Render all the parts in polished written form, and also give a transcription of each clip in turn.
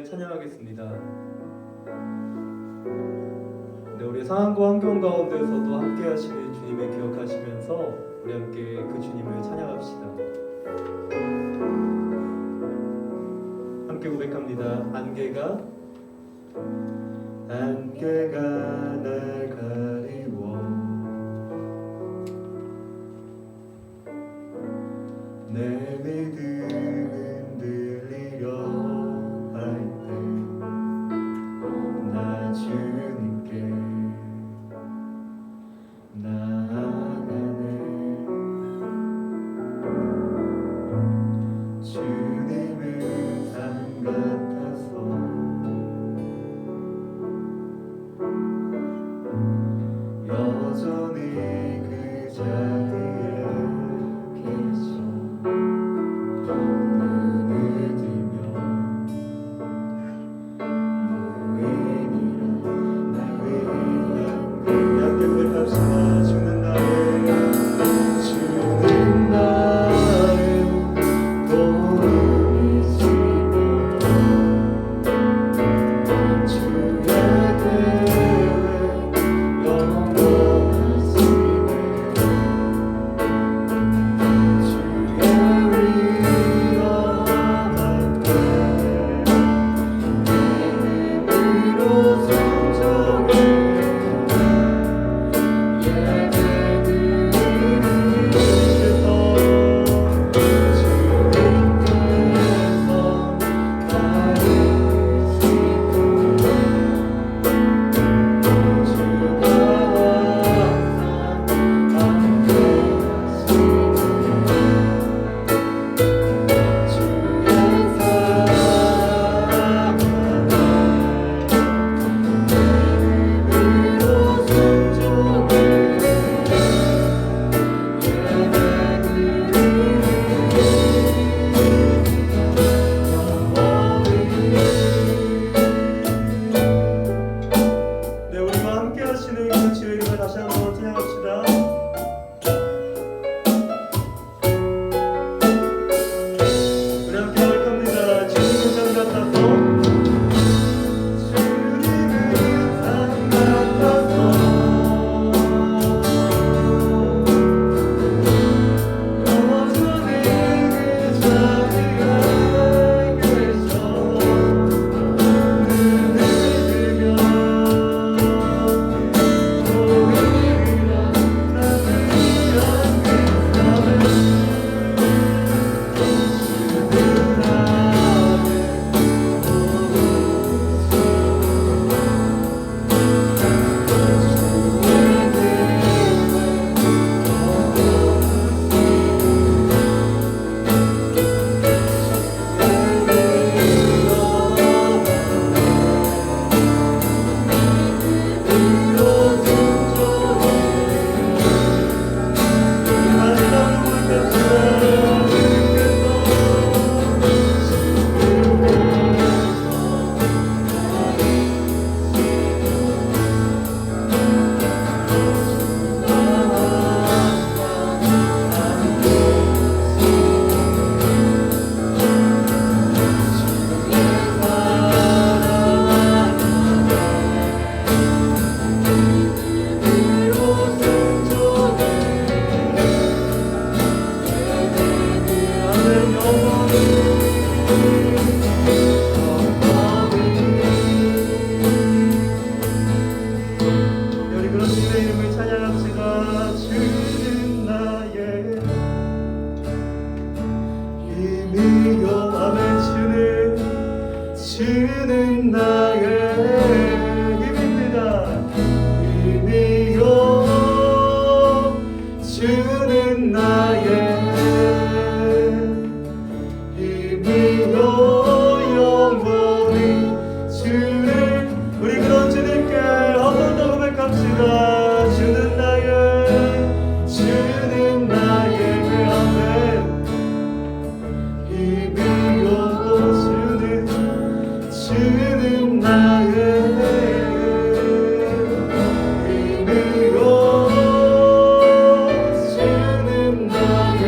찬양하겠습니다. 네, 우리 상황과 환경 가운데서도 함께 하시는 주님을 기억하시면서 우리 함께 그 주님을 찬양합시다. 함께 고백합니다. 안개가 날 가리워 내 믿음 흔들리려 할 때 나 주님께 나아가네. 주님은 산 같아서 여전히 그 자리에 계셔. 눈을 들면 무인이라 날 위한 그 함께 고백합시다. 주는 나의 도움이시며 주의 대회 영원하시네. 주는 나의 힘입니다. 힘이요 주는 나의 힘이요 영원히 주를 우리 그런 주님께 한 번 더 고백합시다. 주는 나의 아멘 힘이요 주는 나의 힘이요 주는 나의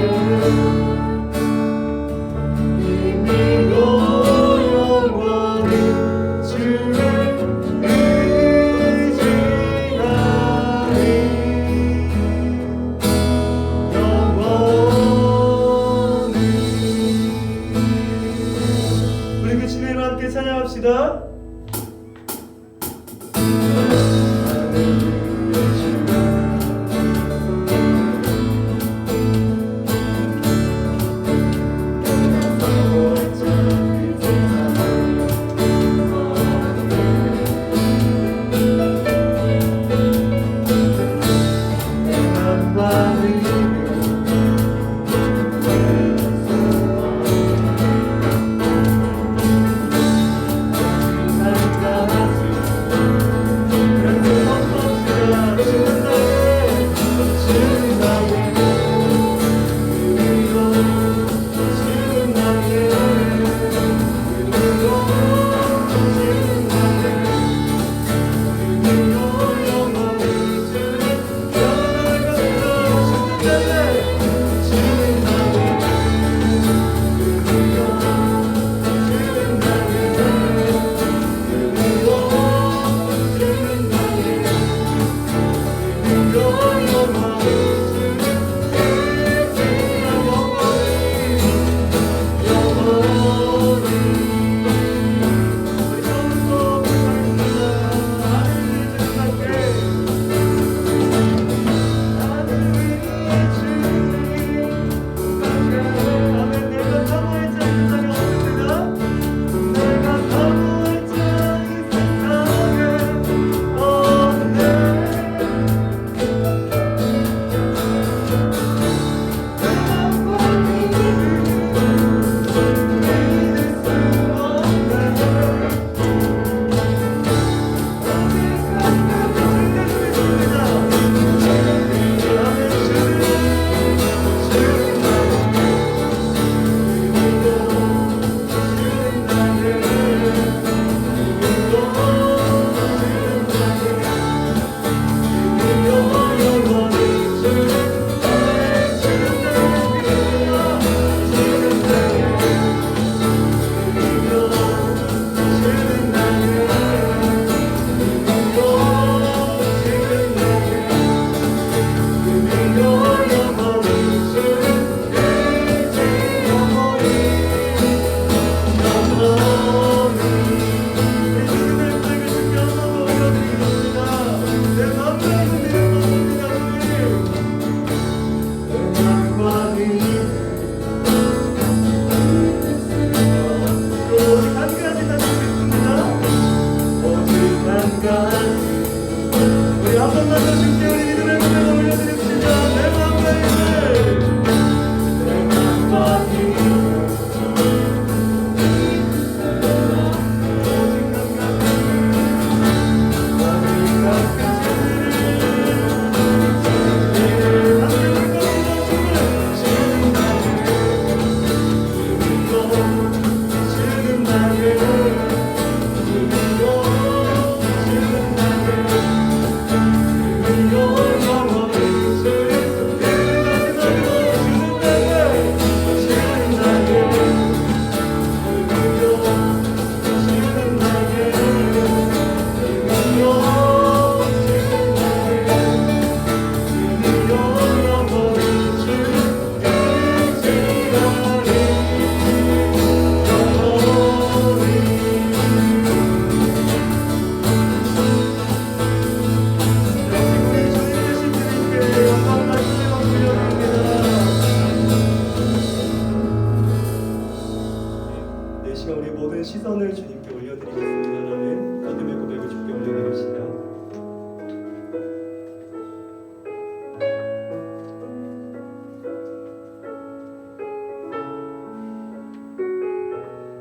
시선을 주님께 올려드리겠습니다라는 믿음의 고백을 주께 올려드립시다.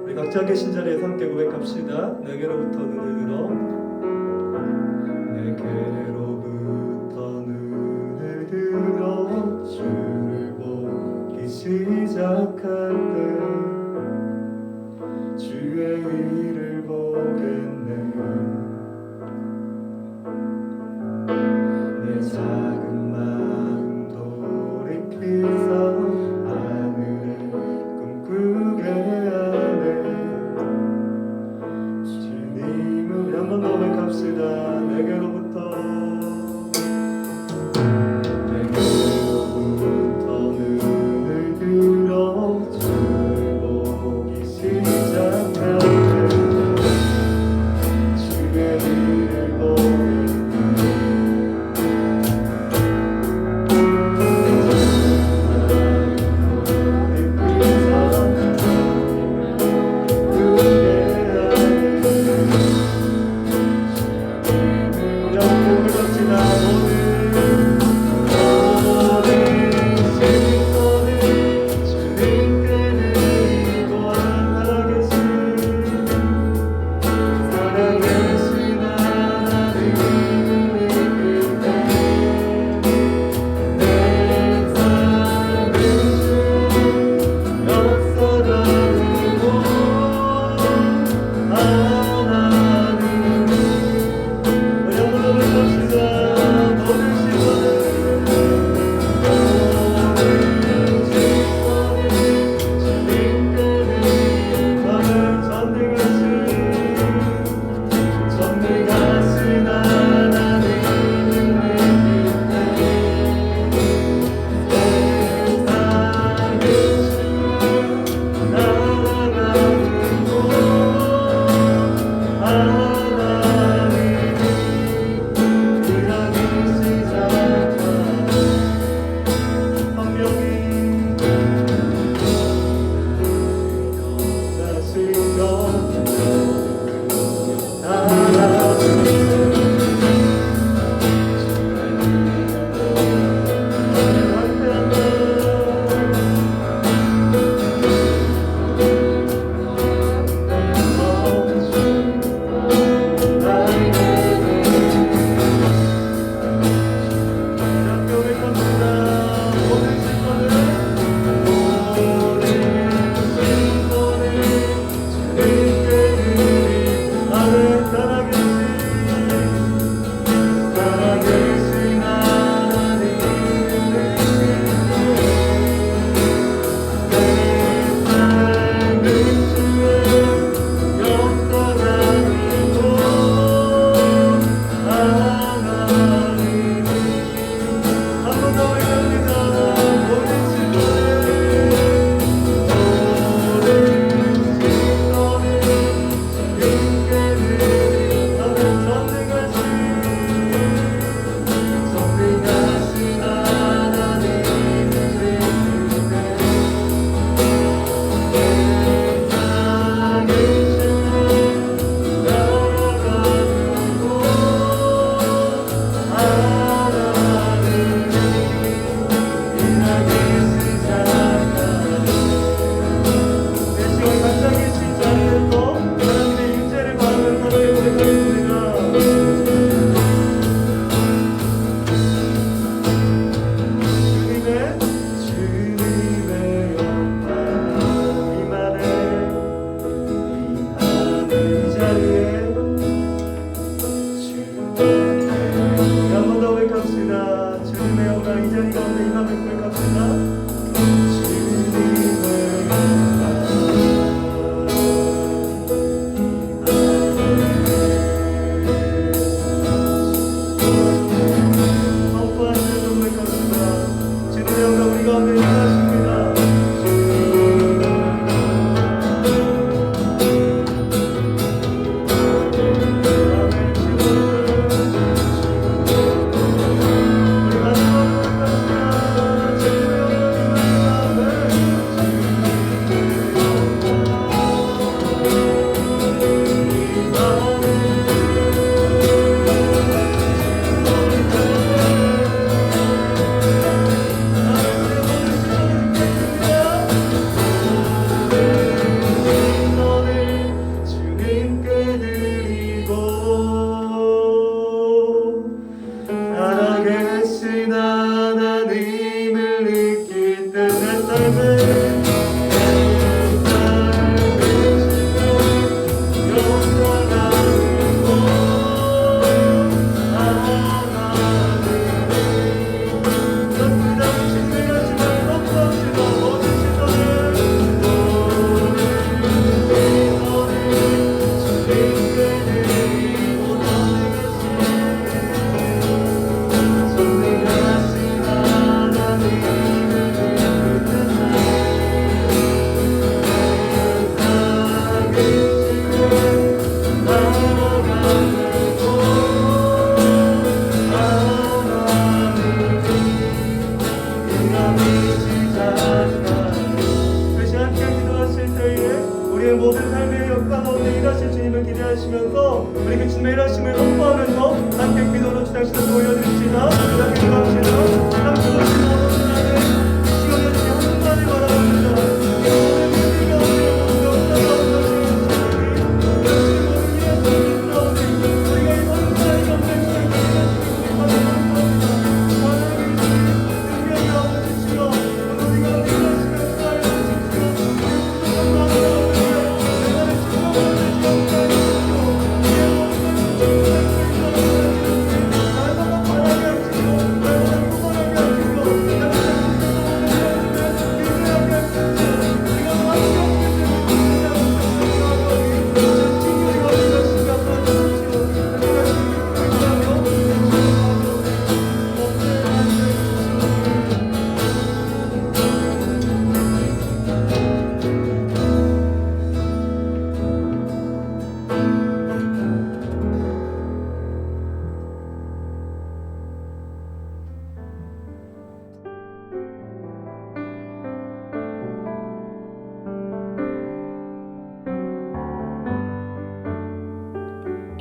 우리 각자 계신 자리에서 함께 고백합시다. 내게로부터 눈을 들어 내게로부터 눈을 들어 주를 보기 시작할 때 주의 일을 보겠네. 내 작은 마음 돌이키사 하늘을 꿈꾸게 하네. 주님을 한 번 더 고백합시다. 내게로부터 눈을 들어 주를 보기 시작할 때 주의 일을 보겠네.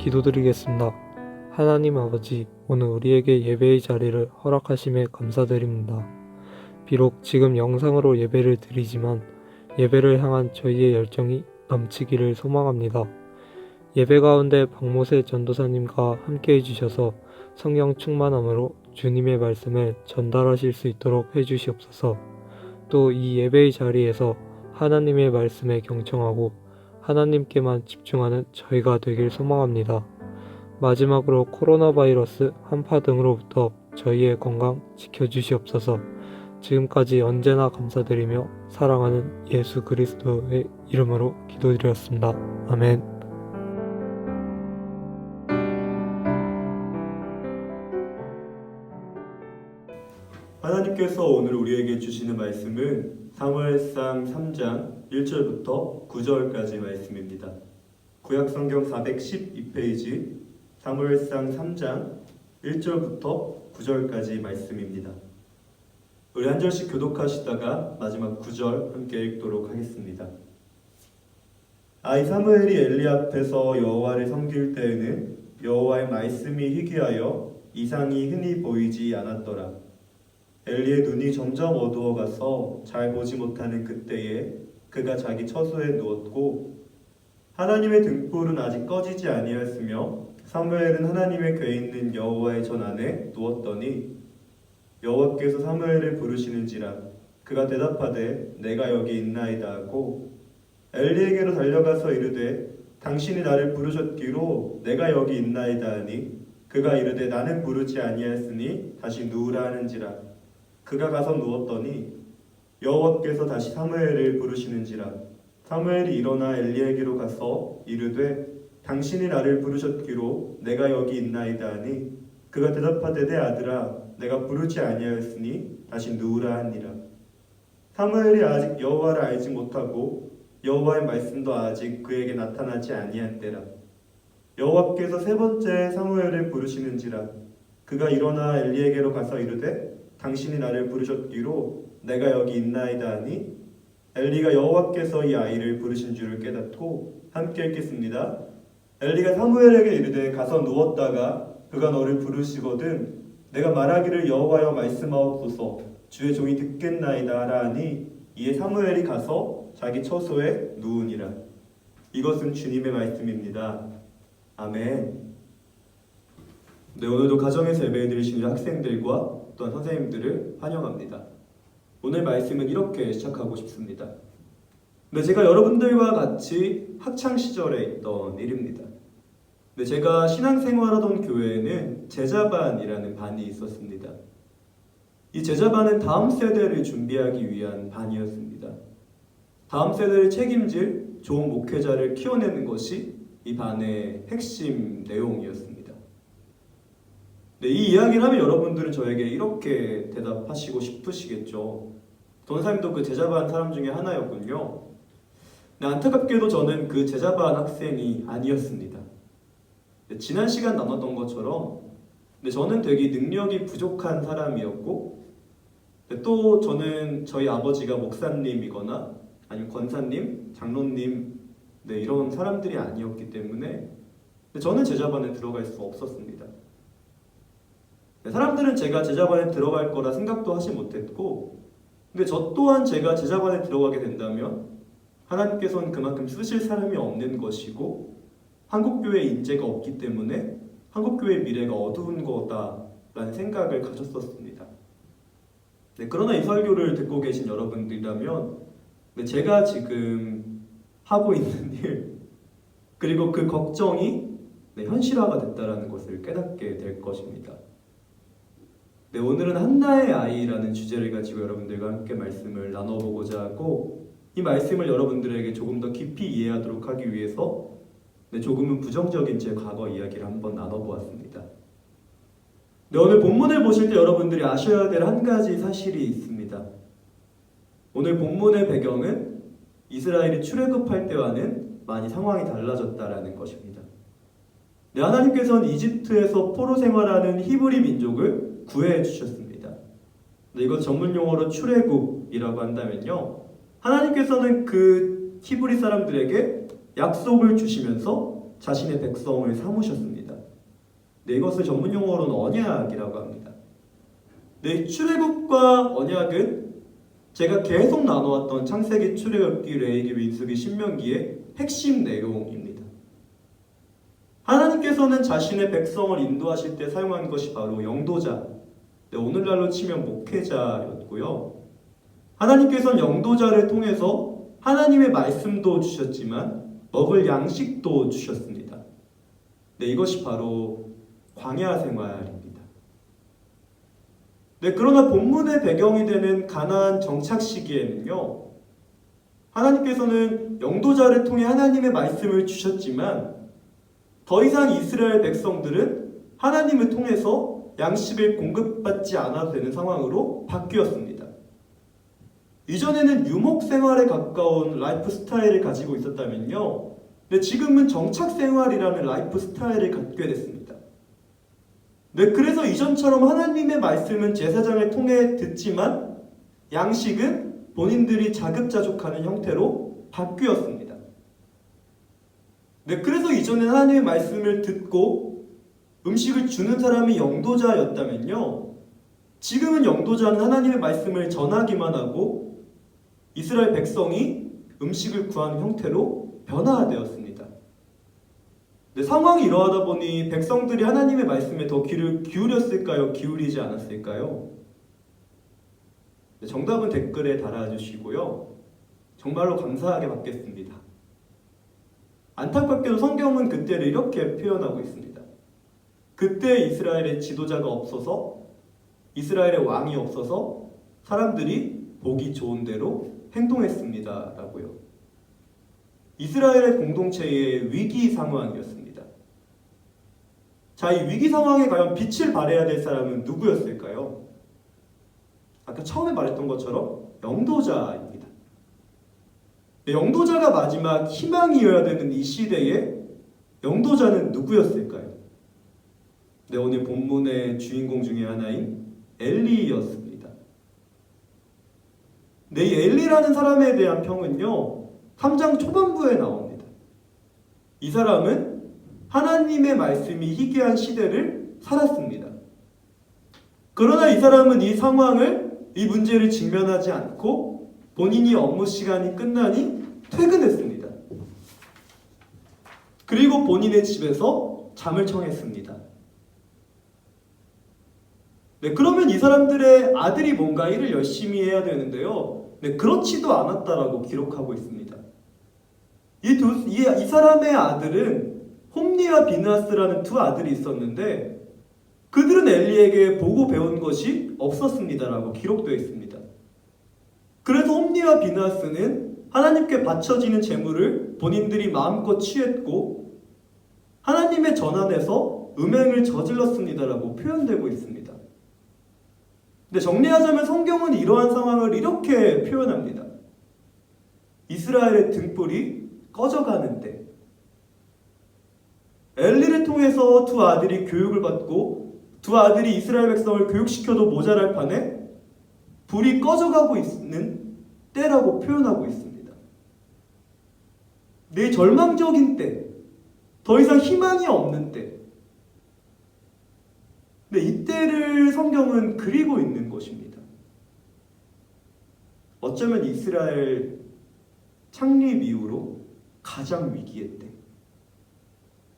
기도드리겠습니다. 하나님 아버지, 오늘 우리에게 예배의 자리를 허락하심에 감사드립니다. 비록 지금 영상으로 예배를 드리지만 예배를 향한 저희의 열정이 넘치기를 소망합니다. 예배 가운데 박모세 전도사님과 함께 해주셔서 성령 충만함으로 주님의 말씀을 전달하실 수 있도록 해주시옵소서. 또 이 예배의 자리에서 하나님의 말씀에 경청하고 하나님께만 집중하는 저희가 되길 소망합니다. 마지막으로 코로나 바이러스 한파 등으로부터 저희의 건강 지켜주시옵소서. 지금까지 언제나 감사드리며 사랑하는 예수 그리스도의 이름으로 기도드렸습니다. 아멘. 하나님께서 오늘 우리에게 주시는 말씀은 사무엘상 3장 1절부터 9절까지 말씀입니다. 구약성경 412페이지 사무엘상 3장 1절부터 9절까지 말씀입니다. 우리 한 절씩 교독하시다가 마지막 9절 함께 읽도록 하겠습니다. 아이 사무엘이 엘리 앞에서 여호와를 섬길 때에는 여호와의 말씀이 희귀하여 이상이 흔히 보이지 않았더라. 엘리의 눈이 점점 어두워가서 잘 보지 못하는 그때에 그가 자기 처소에 누웠고 하나님의 등불은 아직 꺼지지 아니하였으며 사무엘은 하나님의 궤에 있는 여호와의 전 안에 누웠더니 여호와께서 사무엘을 부르시는지라 그가 대답하되 내가 여기 있나이다 하고 엘리에게로 달려가서 이르되 당신이 나를 부르셨기로 내가 여기 있나이다 하니 그가 이르되 나는 부르지 아니하였으니 다시 누우라 하는지라 그가 가서 누웠더니 여호와께서 다시 사무엘을 부르시는지라 사무엘이 일어나 엘리에게로 가서 이르되 당신이 나를 부르셨기로 내가 여기 있나이다 하니 그가 대답하되 내 아들아 내가 부르지 아니하였으니 다시 누우라 하니라. 사무엘이 아직 여호와를 알지 못하고 여호와의 말씀도 아직 그에게 나타나지 아니한 때라. 여호와께서 세 번째 사무엘을 부르시는지라 그가 일어나 엘리에게로 가서 이르되 당신이 나를 부르셨기로 내가 여기 있나이다 하니 엘리가 여호와께서 이 아이를 부르신 줄을 깨닫고 함께 읽겠습니다. 엘리가 사무엘에게 이르되 가서 누웠다가 그가 너를 부르시거든 내가 말하기를 여호와여 말씀하옵소서 주의 종이 듣겠나이다 하라 하니 이에 사무엘이 가서 자기 처소에 누우니라. 이것은 주님의 말씀입니다. 아멘. 네, 오늘도 가정에서 예배 드리시는 학생들과 또한 선생님들을 환영합니다. 오늘 말씀은 이렇게 시작하고 싶습니다. 네, 제가 여러분들과 같이 학창 시절에 있던 일입니다. 네, 제가 신앙생활하던 교회에는 제자반이라는 반이 있었습니다. 이 제자반은 다음 세대를 준비하기 위한 반이었습니다. 다음 세대를 책임질 좋은 목회자를 키워내는 것이 이 반의 핵심 내용이었습니다. 네, 이 이야기를 하면 여러분들은 저에게 이렇게 대답하시고 싶으시겠죠. 전사님도 그 제자반 사람 중에 하나였군요. 네, 안타깝게도 저는 그 제자반 학생이 아니었습니다. 네, 지난 시간 나눴던 것처럼 저는 되게 능력이 부족한 사람이었고 또 저는 저희 아버지가 목사님이거나 아니면 권사님, 장로님 이런 사람들이 아니었기 때문에 저는 제자반에 들어갈 수 없었습니다. 사람들은 제가 제자반에 들어갈 거라 생각도 하지 못했고 근데 저 또한 제가 제자반에 들어가게 된다면 하나님께서는 그만큼 쓰실 사람이 없는 것이고 한국교회에 인재가 없기 때문에 한국교회의 미래가 어두운 거다라는 생각을 가졌었습니다. 네, 그러나 이 설교를 듣고 계신 여러분들이라면 제가 지금 하고 있는 일 그리고 그 걱정이 현실화가 됐다는 것을 깨닫게 될 것입니다. 네, 오늘은 한나의 아이라는 주제를 가지고 여러분들과 함께 말씀을 나눠보고자 하고 이 말씀을 여러분들에게 조금 더 깊이 이해하도록 하기 위해서 조금은 부정적인 제 과거 이야기를 한번 나눠보았습니다. 네, 오늘 본문을 보실 때 여러분들이 아셔야 될 한 가지 사실이 있습니다. 오늘 본문의 배경은 이스라엘이 출애굽할 때와는 많이 상황이 달라졌다라는 것입니다. 네, 하나님께서는 이집트에서 포로 생활하는 히브리 민족을 구해 주셨습니다. 네, 이것 전문 용어로 출애굽이라고 한다면요, 하나님께서는 그 히브리 사람들에게 약속을 주시면서 자신의 백성을 삼으셨습니다. 네, 이것을 전문 용어로는 언약이라고 합니다. 네, 출애굽과 언약은 제가 계속 나눠왔던 창세기, 출애굽기, 레위기, 민수기, 신명기의 핵심 내용입니다. 하나님께서는 자신의 백성을 인도하실 때 사용한 것이 바로 영도자, 네, 오늘날로 치면 목회자였고요. 하나님께서는 영도자를 통해서 하나님의 말씀도 주셨지만 먹을 양식도 주셨습니다. 네, 이것이 바로 광야 생활입니다. 네, 그러나 본문의 배경이 되는 가나안 정착 시기에는요, 하나님께서는 영도자를 통해 하나님의 말씀을 주셨지만 더 이상 이스라엘 백성들은 하나님을 통해서 양식을 공급받지 않아도 되는 상황으로 바뀌었습니다. 이전에는 유목 생활에 가까운 라이프 스타일을 가지고 있었다면요, 근데 지금은 정착 생활이라는 라이프 스타일을 갖게 됐습니다. 네, 그래서 이전처럼 하나님의 말씀은 제사장을 통해 듣지만 양식은 본인들이 자급자족하는 형태로 바뀌었습니다. 네, 그래서 이전에 하나님의 말씀을 듣고 음식을 주는 사람이 영도자였다면요, 지금은 영도자는 하나님의 말씀을 전하기만 하고 이스라엘 백성이 음식을 구하는 형태로 변화되었습니다. 네, 상황이 이러하다 보니 백성들이 하나님의 말씀에 더 귀를 기울였을까요? 기울이지 않았을까요? 네, 정답은 댓글에 달아주시고요. 정말로 감사하게 받겠습니다. 안타깝게도 성경은 그때를 이렇게 표현하고 있습니다. 그때 이스라엘의 지도자가 없어서, 이스라엘의 왕이 없어서 사람들이 보기 좋은 대로 행동했습니다 라고요. 이스라엘의 공동체의 위기 상황이었습니다. 자, 이 위기 상황에 과연 빛을 발해야 될 사람은 누구였을까요? 아까 처음에 말했던 것처럼 영도자입니다. 네, 영도자가 마지막 희망이어야 되는 이 시대에 영도자는 누구였을까요? 네, 오늘 본문의 주인공 중에 하나인 엘리였습니다. 네, 이 엘리라는 사람에 대한 평은요, 3장 초반부에 나옵니다. 이 사람은 하나님의 말씀이 희귀한 시대를 살았습니다. 그러나 이 사람은 이 상황을, 이 문제를 직면하지 않고 본인이 업무 시간이 끝나니 퇴근했습니다. 그리고 본인의 집에서 잠을 청했습니다. 네, 그러면 이 사람들의 아들이 뭔가 일을 열심히 해야 되는데요, 네, 그렇지도 않았다라고 기록하고 있습니다. 이 사람의 아들은 홈리와 비느하스라는 두 아들이 있었는데 그들은 엘리에게 보고 배운 것이 없었습니다라고 기록되어 있습니다. 그래서 홈리와 비느하스는 하나님께 바쳐지는 제물을 본인들이 마음껏 취했고 하나님의 전안에서 음행을 저질렀습니다라고 표현되고 있습니다. 근데 정리하자면 성경은 이러한 상황을 이렇게 표현합니다. 이스라엘의 등불이 꺼져가는데 엘리를 통해서 두 아들이 교육을 받고 두 아들이 이스라엘 백성을 교육시켜도 모자랄 판에 불이 꺼져가고 있는 때라고 표현하고 있습니다. 내 절망적인 때, 더 이상 희망이 없는 때, 근데 이때를 성경은 그리고 있는 것입니다. 어쩌면 이스라엘 창립 이후로 가장 위기의 때,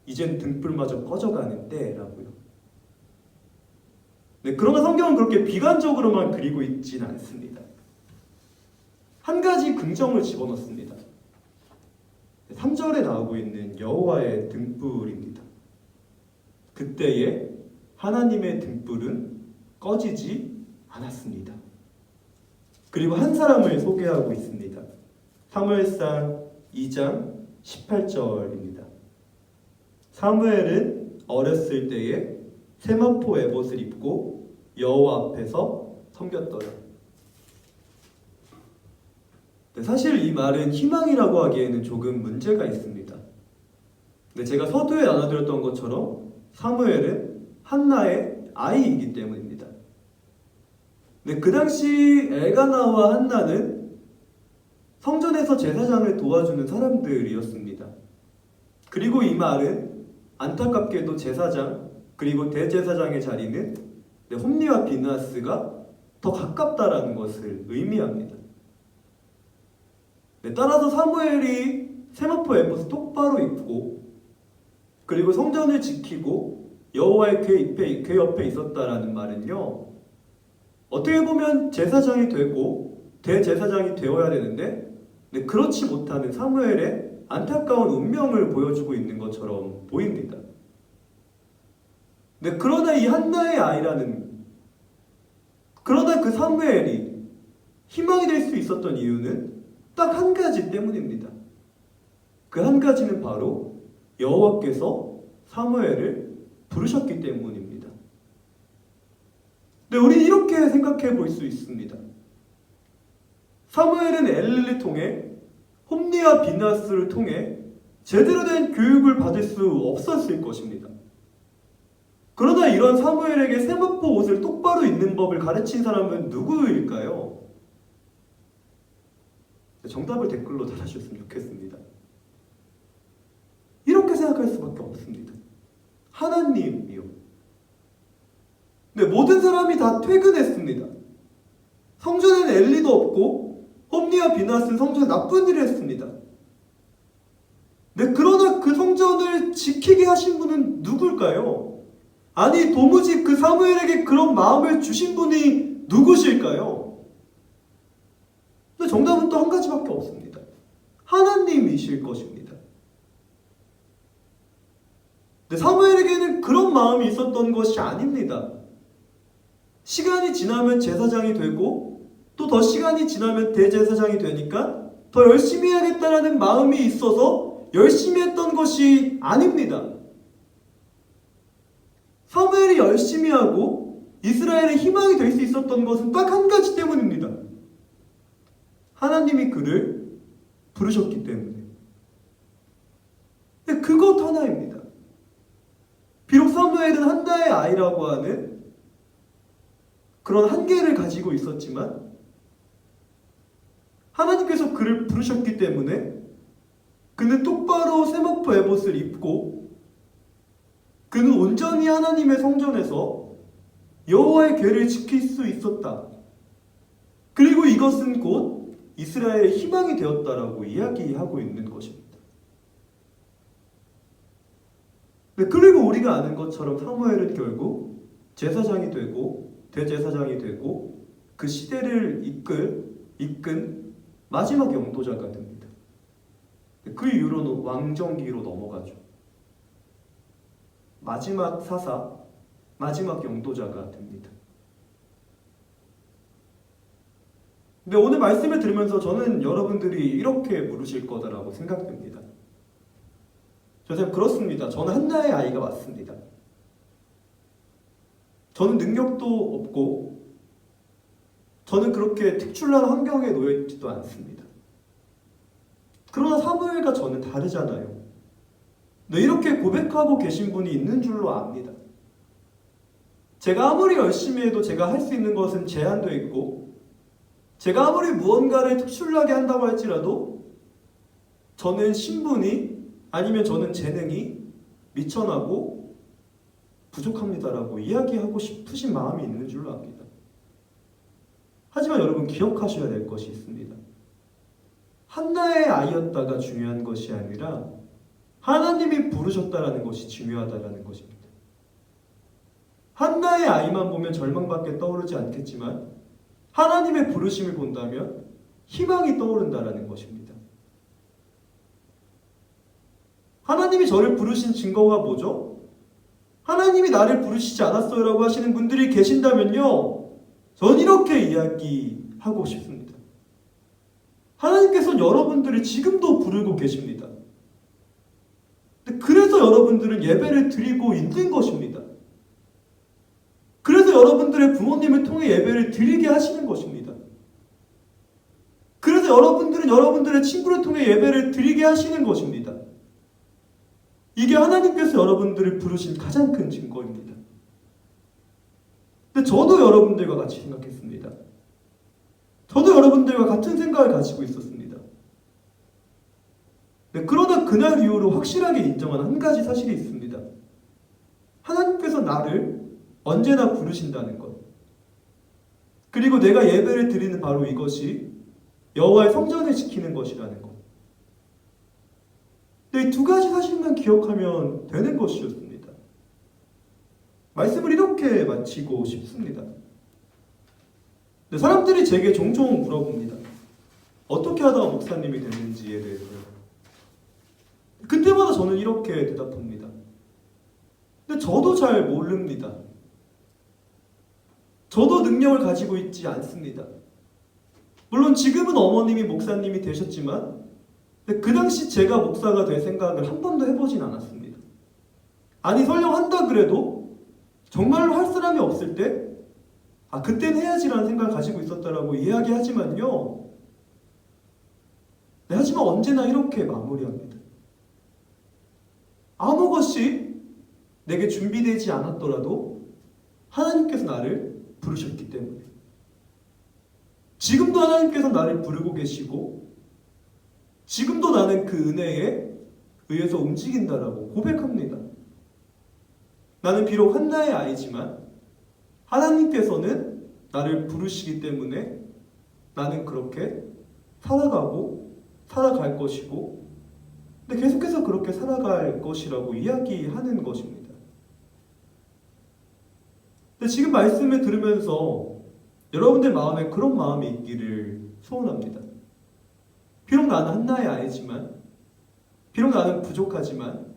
이젠 등불마저 꺼져가는 때라고요. 네, 그러나 성경은 그렇게 비관적으로만 그리고 있진 않습니다. 한 가지 긍정을 집어넣습니다. 3절에 나오고 있는 여호와의 등불입니다. 그때에 하나님의 등불은 꺼지지 않았습니다. 그리고 한 사람을 소개하고 있습니다. 사무엘상 2장 18절입니다. 사무엘은 어렸을 때에 세마포 에봇을 입고 여호와 앞에서 섬겼더라. 사실 이 말은 희망이라고 하기에는 조금 문제가 있습니다. 근데 제가 서두에 나눠드렸던 것처럼 사무엘은 한나의 아이이기 때문입니다. 근데 그 당시 엘가나와 한나는 성전에서 제사장을 도와주는 사람들이었습니다. 그리고 이 말은 안타깝게도 제사장 그리고 대제사장의 자리는 홈리와 비느하스가 더 가깝다라는 것을 의미합니다. 따라서 사무엘이 세마포 에봇을 똑바로 입고 그리고 성전을 지키고 여호와의 궤 옆에 있었다라는 말은요, 어떻게 보면 제사장이 되고 대제사장이 되어야 되는데 그렇지 못하는 사무엘의 안타까운 운명을 보여주고 있는 것처럼 보입니다. 그러나 이 한나의 아이라는, 그러나 그 사무엘이 희망이 될 수 있었던 이유는 딱 한 가지 때문입니다. 그 한 가지는 바로 여호와께서 사무엘을 부르셨기 때문입니다. 우리는 이렇게 생각해 볼 수 있습니다. 사무엘은 엘리를 통해 홈리와 비느하스를 통해 제대로 된 교육을 받을 수 없었을 것입니다. 그러나 이런 사무엘에게 세마포 옷을 똑바로 입는 법을 가르친 사람은 누구일까요? 정답을 댓글로 달아주셨으면 좋겠습니다. 이렇게 생각할 수밖에 없습니다. 하나님이요. 모든 사람이 다 퇴근했습니다. 성전에는 엘리도 없고 홈리와 비느하스는 성전에 나쁜 일을 했습니다. 그러나 그 성전을 지키게 하신 분은 누굴까요? 아니, 도무지 그 사무엘에게 그런 마음을 주신 분이 누구실까요? 정답은 또 한 가지밖에 없습니다. 하나님이실 것입니다. 사무엘에게는 그런 마음이 있었던 것이 아닙니다. 시간이 지나면 제사장이 되고 또 더 시간이 지나면 대제사장이 되니까 더 열심히 해야겠다라는 마음이 있어서 열심히 했던 것이 아닙니다. 사무엘이 열심히 하고 이스라엘의 희망이 될 수 있었던 것은 딱 한 가지 때문입니다. 하나님이 그를 부르셨기 때문에. 그것 하나입니다. 비록 사무엘은 한나의 아이라고 하는 그런 한계를 가지고 있었지만 하나님께서 그를 부르셨기 때문에 그는 똑바로 세마포 에봇을 입고 그는 온전히 하나님의 성전에서 여호와의 궤를 지킬 수 있었다. 그리고 이것은 곧 이스라엘의 희망이 되었다라고 이야기하고 있는 것입니다. 그리고 우리가 아는 것처럼 사무엘은 결국 제사장이 되고 대제사장이 되고 그 시대를 이끈 마지막 영도자가 됩니다. 그 이후로는 왕정기로 넘어가죠. 마지막 사사, 마지막 영도자가 됩니다. 오늘 말씀을 들으면서 저는 여러분들이 이렇게 물으실 거다라고 생각됩니다. 선생님, 그렇습니다. 저는 한나의 아이가 맞습니다. 저는 능력도 없고 저는 그렇게 특출난 환경에 놓여 있지도 않습니다. 그러나 사무엘과 저는 다르잖아요. 이렇게 고백하고 계신 분이 있는 줄로 압니다. 제가 아무리 열심히 해도 제가 할 수 있는 것은 제한되어 있고 제가 아무리 무언가를 특출나게 한다고 할지라도 저는 신분이 아니면 저는 재능이 미천하고 부족합니다라고 이야기하고 싶으신 마음이 있는 줄로 압니다. 하지만 여러분 기억하셔야 될 것이 있습니다. 한나의 아이였다가 중요한 것이 아니라 하나님이 부르셨다라는 것이 중요하다라는 것입니다. 한나의 아이만 보면 절망밖에 떠오르지 않겠지만 하나님의 부르심을 본다면 희망이 떠오른다라는 것입니다. 하나님이 저를 부르신 증거가 뭐죠? 하나님이 나를 부르시지 않았어요 라고 하시는 분들이 계신다면요, 전 이렇게 이야기하고 싶습니다. 하나님께서는 여러분들을 지금도 부르고 계십니다. 그래서 여러분들은 예배를 드리고 있는 것입니다. 그래서 여러분들의 부모님을 통해 예배를 드리게 하시는 것입니다. 그래서 여러분들은 여러분들의 친구를 통해 예배를 드리게 하시는 것입니다. 이게 하나님께서 여러분들을 부르신 가장 큰 증거입니다. 근데 저도 여러분들과 같이 생각했습니다. 저도 여러분들과 같은 생각을 가지고 있었습니다. 네, 그러나 그날 이후로 확실하게 인정한 한 가지 사실이 있습니다. 하나님께서 나를 언제나 부르신다는 것. 그리고 내가 예배를 드리는 바로 이것이 여호와의 성전을 지키는 것이라는 것. 이 두 가지 사실만 기억하면 되는 것이었습니다. 말씀을 이렇게 마치고 싶습니다. 사람들이 제게 종종 물어봅니다. 어떻게 하다가 목사님이 됐는지에 대해서요. 그때마다 저는 이렇게 대답합니다. 근데 저도 잘 모릅니다. 저도 능력을 가지고 있지 않습니다. 물론 지금은 어머님이 목사님이 되셨지만 그 당시 제가 목사가 될 생각을 한 번도 해보진 않았습니다. 아니 설령 한다 그래도 정말로 할 사람이 없을 때 그때는 해야지라는 생각을 가지고 있었다라고 이야기하지만요. 네, 하지만 언제나 이렇게 마무리합니다. 아무 것이 내게 준비되지 않았더라도 하나님께서 나를 부르셨기 때문에 지금도 하나님께서 나를 부르고 계시고 지금도 나는 그 은혜에 의해서 움직인다라고 고백합니다. 나는 비록 한나의 아이지만 하나님께서는 나를 부르시기 때문에 나는 그렇게 살아가고 살아갈 것이고 근데 계속해서 그렇게 살아갈 것이라고 이야기하는 것입니다. 근데 지금 말씀을 들으면서 여러분들 마음에 그런 마음이 있기를 소원합니다. 비록 나는 한나의 아이지만 비록 나는 부족하지만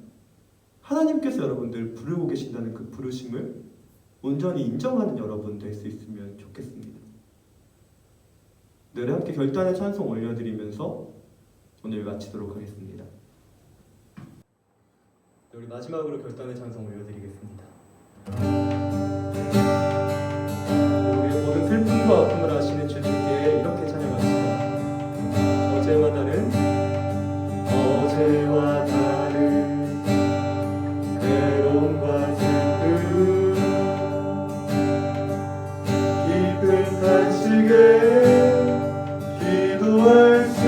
하나님께서 여러분들 부르고 계신다는 그 부르심을 온전히 인정하는 여러분 될 수 있으면 좋겠습니다. 늘 함께 결단의 찬송 올려드리면서 오늘 마치도록 하겠습니다. 우리 마지막으로 결단의 찬송 올려드리겠습니다. 우리의 모든 슬픔과 아픔을 아시는 주님께 이렇게 찬양합니다. 어제와 다른 괴로움과 슬픔 깊은 탄식에 기도할 수